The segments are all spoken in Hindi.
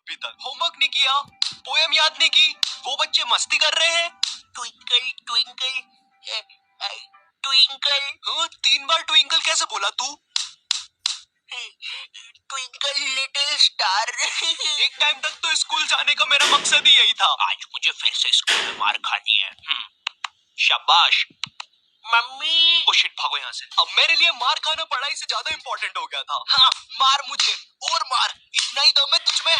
अभी तक होमवर्क नहीं किया, पोएम याद नहीं की, वो बच्चे मस्ती कर रहे हैं। ट्विंकल ट्विंकल ट्विंकल, 3 बार ट्विंकल कैसे बोला तू? Twinkle little star. एक टाइम तक तो स्कूल जाने का मेरा मकसद ही यही था। आज मुझे फिर से स्कूल में मार खानी है। शाबाश मम्मी। ओ शिट, भागो यहाँ से। अब मेरे लिए मार खाना पढ़ाई से ज्यादा इम्पोर्टेंट हो गया था। हाँ, मार मुझे और मार, इतना ही दम है तुझमें।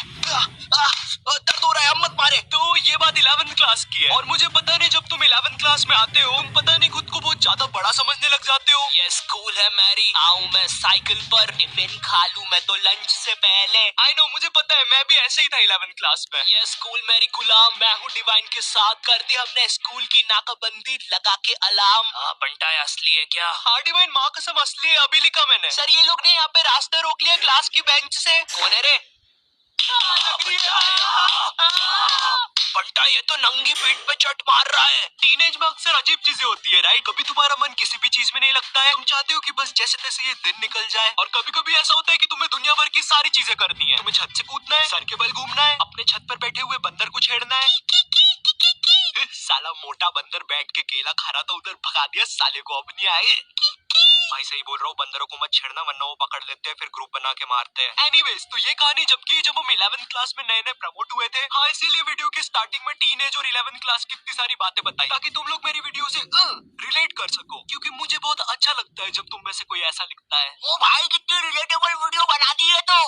दर्द हो रहा है, अब मत मारे। तो ये बात 11th क्लास की है और मुझे पता नहीं जब तुम 11th क्लास में आते हो तुम पता नहीं खुद को बहुत ज्यादा बड़ा समझने लग जाते हो। ये स्कूल है मेरी, आऊं मैं साइकिल पर, टिफिन खा लूं मैं तो लंच से पहले। आई नो, मुझे पता है, मैं भी ऐसे ही था 11th क्लास में। ये स्कूल मेरी गुलाम, मैं हूँ डिवाइन के साथ, कर दी हमने स्कूल की नाकाबंदी लगा के अलार्म। बंटा है, असली है क्या? हाँ डिवाइन, माँ कसम असली है, अभी लिखा मैंने। सर ये लोग ने यहाँ पे रास्ता रोक लिया क्लास की बेंच से। कौन है रे? बंटा ये तो नंगी पीठ पे चट मार रहा है। टीनेज में अक्सर अजीब चीजें होती है राइट? कभी तुम्हारा मन किसी भी चीज में नहीं लगता है, तुम चाहते हो कि बस जैसे तैसे ये दिन निकल जाए, और कभी कभी ऐसा होता है कि तुम्हें दुनिया भर की सारी चीजें करनी है। तुम्हें छत से कूदना है, सर के बल घूमना है, अपने छत पर बैठे हुए बंदर को छेड़ना है। साला मोटा बंदर बैठ के केला खा रहा था, उधर भगा दिया साले को, अब नहीं आए। भाई सही बोल रहा हूँ, बंदरों को मत छेड़ना वरना वो पकड़ लेते हैं, फिर ग्रुप बना के मारते हैं। एनीवेज, तो ये कहानी जब हम 11th क्लास में नए नए प्रमोट हुए थे। हाँ, इसीलिए वीडियो की स्टार्टिंग में टीनेज और 11th क्लास की इतनी सारी बातें बताई ताकि तुम लोग मेरी वीडियो से रिलेट कर सको, क्योंकि मुझे बहुत अच्छा लगता है जब तुम में से कोई ऐसा लिखता है। ओ भाई, कितनी रिलेटेबल वीडियो बना दी है। तो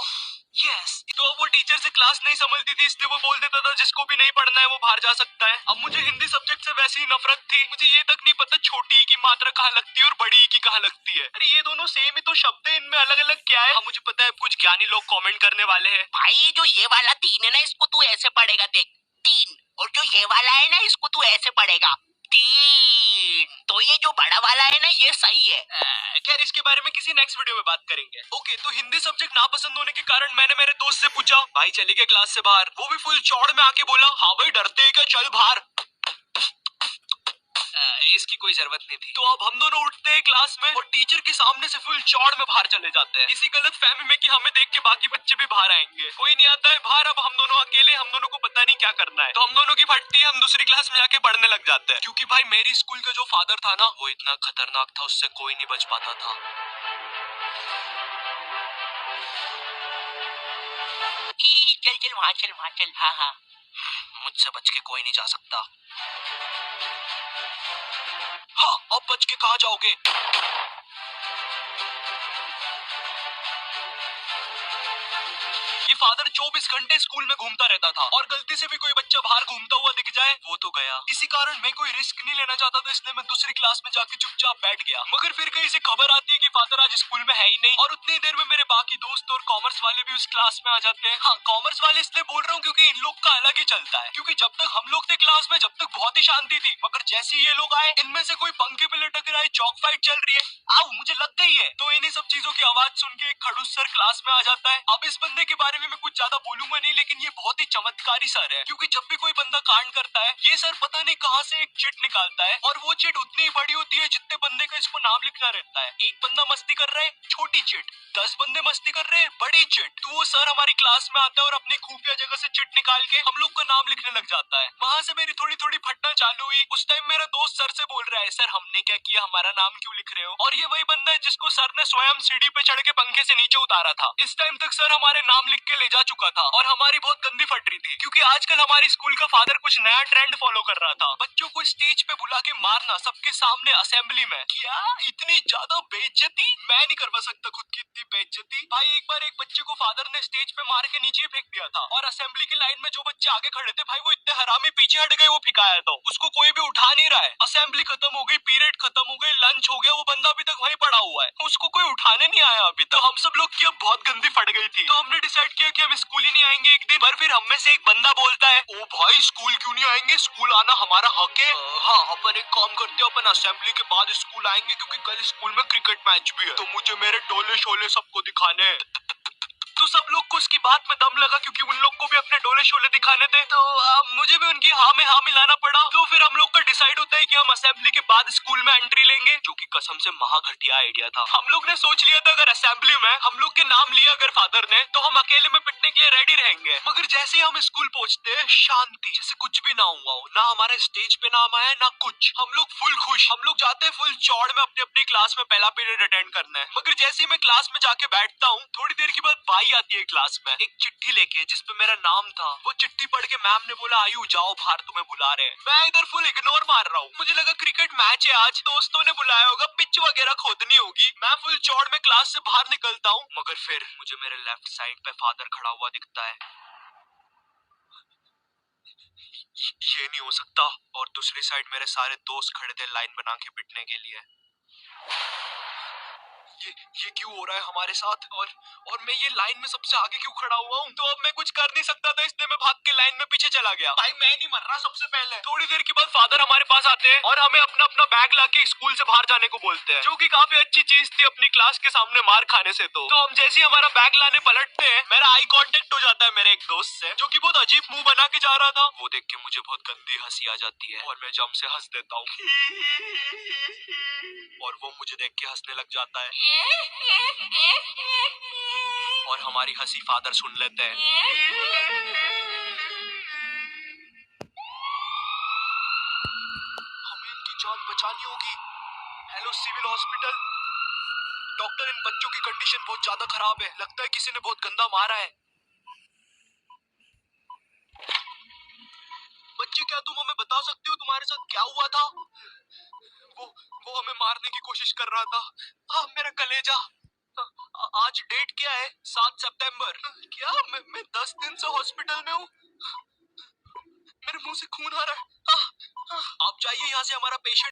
यस, तो वो टीचर से क्लास नहीं समझती थी इसलिए वो बोल देता था जिसको भी नहीं पढ़ना है वो बाहर जा सकता है। अब मुझे हिंदी सब्जेक्ट से वैसी ही नफरत थी, मुझे ये तक नहीं पता छोटी ई की मात्रा कहाँ लगती है और बड़ी ई की कहाँ लगती है। अरे ये दोनों सेम ही तो शब्द है, इनमें अलग अलग क्या है? मुझे पता है कुछ ज्ञानी लोग कमेंट करने वाले हैं। भाई जो ये वाला 3 है ना, इसको तू ऐसे पढ़ेगा, देख 3, और जो ये वाला है ना इसको तू ऐसे पढ़ेगा 3। तो ये जो बड़ा वाला है ना ये सही है। खैर इसके बारे में किसी नेक्स्ट वीडियो में बात करेंगे। ओके, तो हिंदी सब्जेक्ट नापसंद होने के कारण मैंने मेरे दोस्त से पूछा, भाई चले गए क्लास से बाहर? वो भी फुल चौड़ में आके बोला, हाँ भाई डरते हैं क्या, चल बाहर। इसकी कोई जरूरत नहीं थी। तो अब हम दोनों उठते हैं क्लास में और टीचर के सामने से फुल चौड़ में बाहर चले जाते हैं, इसी गलत फहमी में कि हमें देख के बाकी बच्चे भी बाहर आएंगे। कोई नहीं आता है बाहर, अब हम दोनों अकेले, हम दोनों को पता नहीं क्या करना है। तो हम दोनों की फटती है, हम दूसरी क्लास में जाके पढ़ने लग जाते हैं, क्योंकि भाई मेरी स्कूल का जो फादर था ना वो इतना खतरनाक था, उससे कोई नहीं बच पाता था। चल चल वहाँ चल, वहाँ चल। हाँ हाँ, मुझसे बच के कोई नहीं जा सकता। हाँ, अब बच के कहाँ जाओगे? ये फादर 24 घंटे स्कूल में घूमता रहता था और गलती से भी कोई बच्चा बाहर घूमता हुआ दिख जाए वो तो गया। इसी कारण मैं कोई रिस्क नहीं लेना चाहता था, इसलिए मैं दूसरी क्लास में जाके चुपचाप बैठ गया। मगर फिर कहीं से खबर आती है कि फादर आज स्कूल में है ही नहीं, और उतनी देर में मेरे बाकी दोस्त और कॉमर्स वाले भी उस क्लास में आ जाते हैं। हाँ, कॉमर्स वाले इसलिए बोल रहा हूँ क्योंकि इन लोग का अलग ही चलता है, क्योंकि जब तक हम लोग थे क्लास में जब तक बहुत ही शांति थी, मगर जैसे ही ये लोग आए इनमें से कोई पंखे पे लटक रहा है, चौक फाइट चल रही है, आओ मुझे लग गई है। तो इन्हीं सब चीजों की आवाज सुन के एक खड़ूस सर क्लास में आ जाता है। अब इस बंदे के बारे में मैं कुछ ज्यादा बोलूंगा नहीं, लेकिन ये बहुत ही चमत्कारी सर है, क्योंकि जब भी कोई बंदा कांड करता है ये सर पता नहीं कहाँ से एक चिट निकालता है, और वो चिट उतनी ही बड़ी होती है जितने बंदे का इसको नाम लिखना रहता है। एक बंदा मस्ती कर रहा है, छोटी चिट, 10 बंदे मस्ती कर रहे हैं, बड़ी चिट। तो वो सर हमारी क्लास में आता है और अपनी खुफिया जगह से चिट निकाल के हम लोग का नाम लिखने लग जाता है। वहाँ से मेरी थोड़ी थोड़ी फटना चालू हुई। उस टाइम मेरा दोस्त सर से बोल रहा है, सर हमने क्या किया, हमारा नाम क्यों लिख रहे हो? और ये वही बंदा है जिसको सर ने स्वयं सीढ़ी पे चढ़ के पंखे से नीचे उतारा था। इस टाइम तक सर हमारे नाम लिख के ले जा चुका था और हमारी बहुत गंदी फट रही थी, क्योंकि आजकल हमारी स्कूल का फादर कुछ नया ट्रेंड फॉलो कर रहा था, बच्चों को स्टेज पे बुला के मारना सबके सामने असेंबली में। क्या इतनी ज्यादा बेइज्जती? मैं नहीं करवा सकता खुद की इतनी बेइज्जती। भाई एक बार एक बच्चे को फादर ने स्टेज पे मार के नीचे फेंक दिया था, और असेंबली की लाइन में जो बच्चे आगे खड़े थे भाई वो इतने हरामी पीछे हट गए, वो फिकाया तो उसको कोई भी उठा नहीं रहा है। असेंबली खत्म हो गई, पीरियड खत्म हो गई, लंच हो गया, वो बंदा अभी तक वहीं पड़ा हुआ है, उसको कोई उठाने नहीं आया अभी तक। तो हम सब लोग की अब बहुत गंदी फट गई थी, तो हमने डिसाइड किया कि हम स्कूल ही नहीं आएंगे एक दिन। पर फिर हम में से एक बंदा बोलता है, ओ भाई स्कूल क्यों नहीं आएंगे, स्कूल आना हमारा हक है। हाँ, अपन एक काम करते हैं, अपन असेंबली के बाद स्कूल आएंगे, क्योंकि कल स्कूल में क्रिकेट मैच भी है, तो मुझे मेरे डोले शोले सबको दिखाने हैं। तो सब लोग को उसकी बात में दम लगा, क्योंकि उन लोग को भी अपने डोले शोले दिखाने थे, तो मुझे भी उनकी हाँ में हाँ मिलाना पड़ा। तो फिर हम लोग का डिसाइड होता है कि हम असेंबली के बाद स्कूल में एंट्री लेंगे, जो कि कसम से महा घटिया आइडिया था। हम लोग ने सोच लिया था अगर असेंबली में हम लोग के नाम लिया अगर फादर ने तो हम अकेले में पिटने के लिए रेडी रहेंगे। मगर जैसे ही हम स्कूल पहुंचते हैं शांति, जैसे कुछ भी ना हुआ हो, ना हमारे स्टेज पे नाम आया ना कुछ। हम लोग फुल खुश, हम लोग जाते हैं फुल चौड़ में अपनी अपनी क्लास में पहला पीरियड अटेंड करना है। मगर जैसे ही मैं क्लास में जाके बैठता हूँ थोड़ी देर के बाद बाई आती है क्लास में एक चिट्ठी लेके जिसपे मेरा नाम था। वो चिट्ठी पढ़ के मैम ने बोला आयु जाओ बाहर तुम्हें बुला रहे हैं। मैं इधर फुल इग्नोर मार रहा हूँ, मुझे लगा क्रिकेट मैच है आज, दोस्तों ने बुलाया होगा, पिच वगैरह खोदनी होगी। मैं फुल चौड़ में क्लास से बाहर निकलता हूँ मगर फिर मुझे मेरे लेफ्ट साइड पे फादर खड़ा हुआ दिखता है। ये नहीं हो सकता। और दूसरी साइड मेरे सारे दोस्त खड़े थे लाइन बना के पिटने के लिए। ये क्यों हो रहा है हमारे साथ? और मैं ये लाइन में सबसे आगे क्यों खड़ा हुआ हूँ? तो अब मैं कुछ कर नहीं सकता था इसलिए मैं भाग के लाइन में पीछे चला गया। भाई मैं नहीं मर रहा सबसे पहले। थोड़ी देर के बाद फादर हमारे पास आते हैं और हमें अपना अपना बैग लाके स्कूल से बाहर जाने को बोलते हैं, जो कि काफी अच्छी चीज थी अपनी क्लास के सामने मार खाने से। तो हम जैसे ही हमारा बैग लाने पलटते हैं मेरा आई कांटेक्ट हो जाता है मेरे एक दोस्त से, जो कि बहुत अजीब मुंह बना के जा रहा था। वो देख के मुझे बहुत गंदी हंसी आ जाती है और मैं जम से हंस देता हूँ और वो मुझे देख के हंसने लग जाता है और हमारी हंसी फादर सुन लेते हैं। हमें इनकी जान बचानी होगी। हेलो सिविल हॉस्पिटल, डॉक्टर इन बच्चों की कंडीशन बहुत ज्यादा खराब है, लगता है किसी ने बहुत गंदा मारा है। बच्चे क्या तुम हमें बता सकते हो तुम्हारे साथ क्या हुआ था? वो हमें मारने की कोशिश कर रहा था। मेरा कलेजा। आज डेट क्या है? 7 सितंबर। क्या मैं 10 दिन से हॉस्पिटल में हूँ। मेरे मुंह से खून आ रहा है। आप जाइए यहाँ से, हमारा पेशेंट